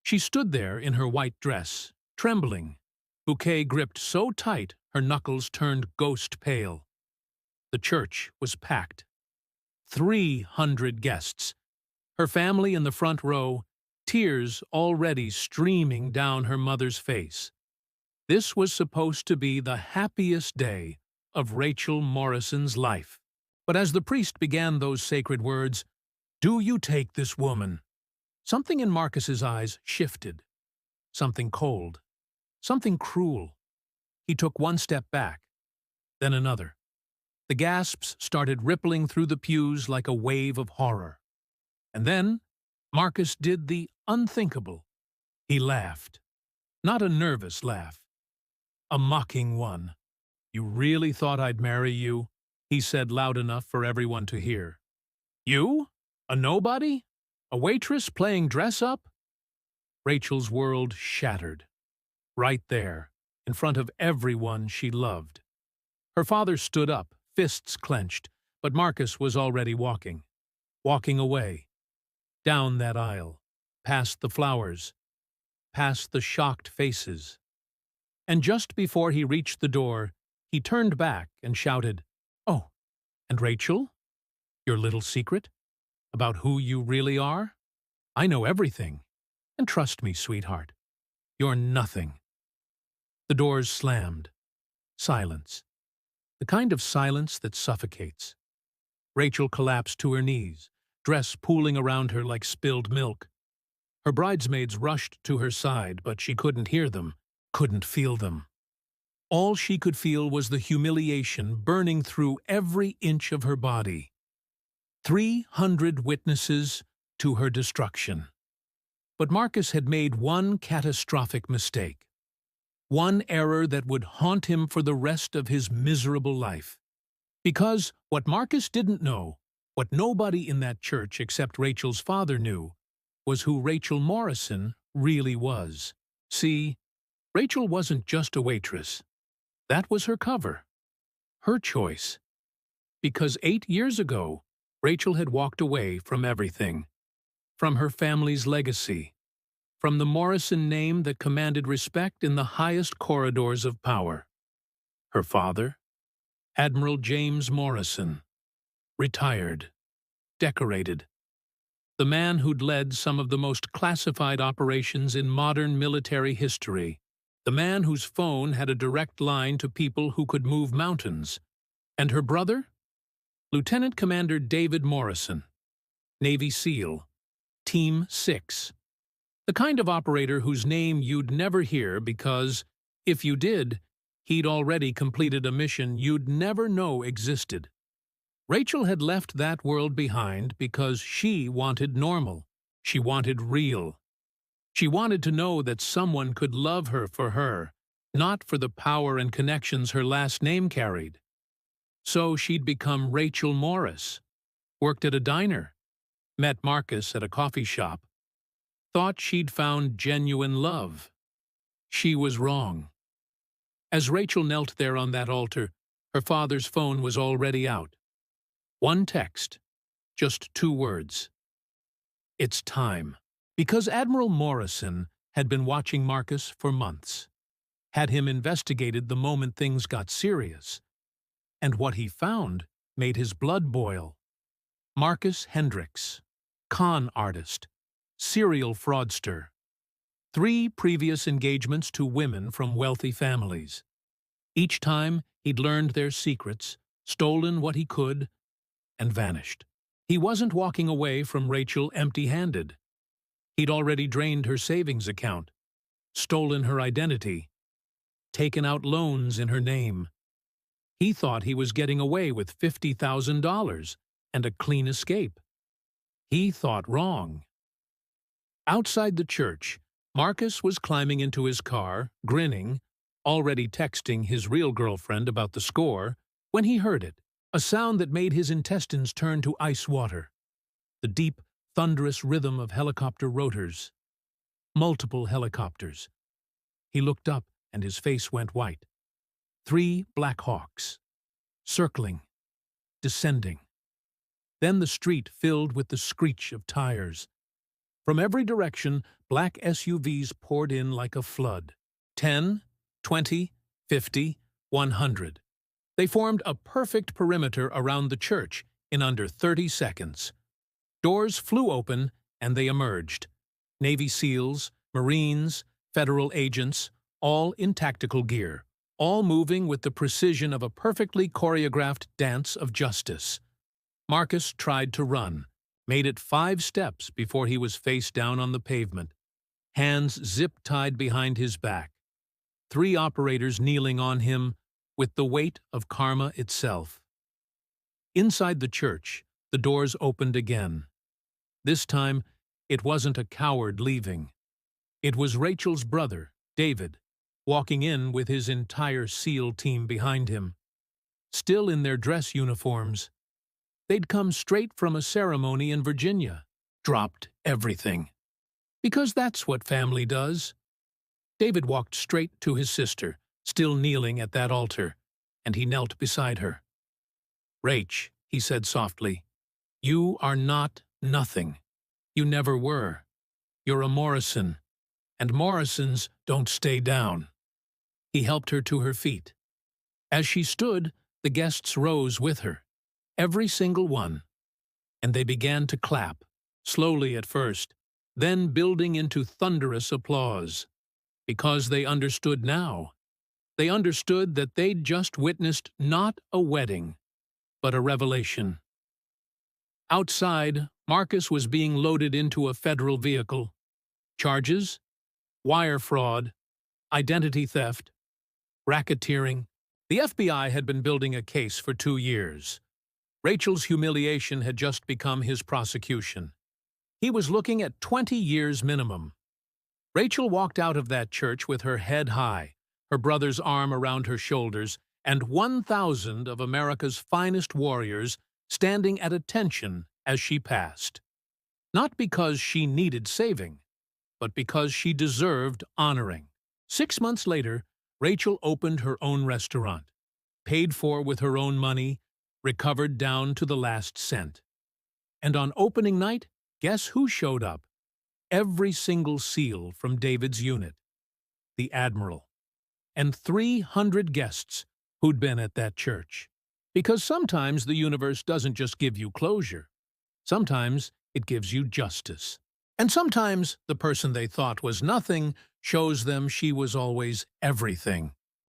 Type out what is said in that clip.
She stood there in her white dress, trembling, bouquet gripped so tight her knuckles turned ghost pale. The church was packed. 300 guests. Her family in the front row, tears already streaming down her mother's face. This was supposed to be the happiest day of Rachel Morrison's life. But as the priest began those sacred words, "Do you take this woman?" something in Marcus's eyes shifted. Something cold. Something cruel. He took one step back, then another. The gasps started rippling through the pews like a wave of horror. And then Marcus did the unthinkable. He laughed. Not a nervous laugh. A mocking one. "You really thought I'd marry you?" he said loud enough for everyone to hear. "You? A nobody? A waitress playing dress-up?" Rachel's world shattered. Right there, in front of everyone she loved. Her father stood up, fists clenched, but Marcus was already walking. Walking away. Down that aisle. Past the flowers. Past the shocked faces. And just before he reached the door, he turned back and shouted, "Oh, and Rachel? Your little secret? About who you really are? I know everything. And trust me, sweetheart, you're nothing." The doors slammed. Silence. The kind of silence that suffocates. Rachel collapsed to her knees, dress pooling around her like spilled milk. Her bridesmaids rushed to her side, but she couldn't hear them, couldn't feel them. All she could feel was the humiliation burning through every inch of her body. 300 witnesses to her destruction. But Marcus had made one catastrophic mistake. One error that would haunt him for the rest of his miserable life. Because what Marcus didn't know, what nobody in that church except Rachel's father knew, was who Rachel Morrison really was. See, Rachel wasn't just a waitress. That was her cover. Her choice. Because 8 years ago, Rachel had walked away from everything. From her family's legacy. From the Morrison name that commanded respect in the highest corridors of power. Her father, Admiral James Morrison, retired, decorated. The man who'd led some of the most classified operations in modern military history. The man whose phone had a direct line to people who could move mountains. And her brother? Lieutenant Commander David Morrison, Navy SEAL, Team 6. The kind of operator whose name you'd never hear because, if you did, he'd already completed a mission you'd never know existed. Rachel had left that world behind because she wanted normal. She wanted real. She wanted to know that someone could love her for her, not for the power and connections her last name carried. So she'd become Rachel Morris, worked at a diner, met Marcus at a coffee shop, thought she'd found genuine love. She was wrong. As Rachel knelt there on that altar, her father's phone was already out. One text, just 2 words. It's time. Because Admiral Morrison had been watching Marcus for months, had him investigated the moment things got serious, and what he found made his blood boil. Marcus Hendricks, con artist, serial fraudster, 3 previous engagements to women from wealthy families. Each time he'd learned their secrets, stolen what he could, and vanished. He wasn't walking away from Rachel empty-handed. He'd already drained her savings account, stolen her identity, taken out loans in her name. He thought he was getting away with $50,000 and a clean escape. He thought wrong. Outside the church, Marcus was climbing into his car, grinning, already texting his real girlfriend about the score, when he heard it, a sound that made his intestines turn to ice water. The deep, thunderous rhythm of helicopter rotors. Multiple helicopters. He looked up and his face went white. 3 Black Hawks. Circling. Descending. Then the street filled with the screech of tires. From every direction, black SUVs poured in like a flood. 10, 20, 50, 100. They formed a perfect perimeter around the church in under 30 seconds. Doors flew open and they emerged. Navy SEALs, Marines, federal agents, all in tactical gear, all moving with the precision of a perfectly choreographed dance of justice. Marcus tried to run, made it 5 steps before he was face down on the pavement, hands zip-tied behind his back. 3 operators kneeling on him with the weight of karma itself. Inside the church, the doors opened again. This time, it wasn't a coward leaving. It was Rachel's brother, David, walking in with his entire SEAL team behind him. Still in their dress uniforms. They'd come straight from a ceremony in Virginia, dropped everything. Because that's what family does. David walked straight to his sister, still kneeling at that altar, and he knelt beside her. "Rach," he said softly, "you are not nothing. You never were. You're a Morrison, and Morrisons don't stay down." He helped her to her feet. As she stood, the guests rose with her, every single one, and they began to clap, slowly at first, then building into thunderous applause. Because they understood now. They understood that they'd just witnessed not a wedding, but a revelation. Outside, Marcus was being loaded into a federal vehicle. Charges? Wire fraud, identity theft, racketeering. The FBI had been building a case for 2 years. Rachel's humiliation had just become his prosecution. He was looking at 20 years minimum. Rachel walked out of that church with her head high, her brother's arm around her shoulders, and 1,000 of America's finest warriors standing at attention as she passed. Not because she needed saving, but because she deserved honoring. 6 months later, Rachel opened her own restaurant, paid for with her own money, recovered down to the last cent. And on opening night, guess who showed up? Every single SEAL from David's unit, the Admiral, and 300 guests who'd been at that church. Because sometimes the universe doesn't just give you closure. Sometimes it gives you justice. And sometimes the person they thought was nothing shows them she was always everything.